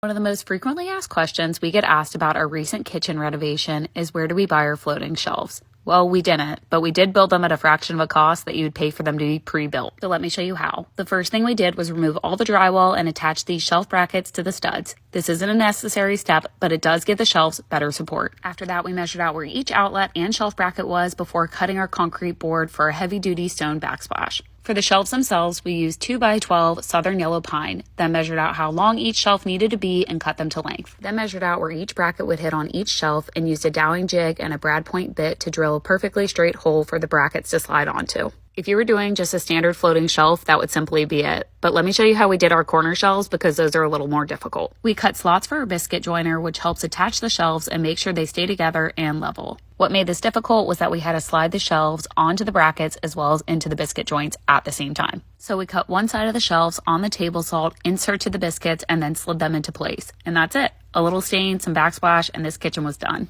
One of the most frequently asked questions we get asked about our recent kitchen renovation is, where do we buy our floating shelves? Well, we didn't, but we did build them at a fraction of a cost that you would pay for them to be pre-built. So let me show you how. The first thing we did was remove all the drywall and attach these shelf brackets to the studs. This isn't a necessary step, but it does give the shelves better support. After that, we measured out where each outlet and shelf bracket was before cutting our concrete board for a heavy-duty stone backsplash. For the shelves themselves, we used 2x12 Southern Yellow Pine, then measured out how long each shelf needed to be and cut them to length. Then measured out where each bracket would hit on each shelf and used a dowling jig and a brad point bit to drill a perfectly straight hole for the brackets to slide onto. If you were doing just a standard floating shelf, that would simply be it. But let me show you how we did our corner shelves, because those are a little more difficult. We cut slots for our biscuit joiner, which helps attach the shelves and make sure they stay together and level. What made this difficult was that we had to slide the shelves onto the brackets as well as into the biscuit joints at the same time. So we cut one side of the shelves on the table saw, inserted the biscuits, and then slid them into place. And that's it. A little stain, some backsplash, and this kitchen was done.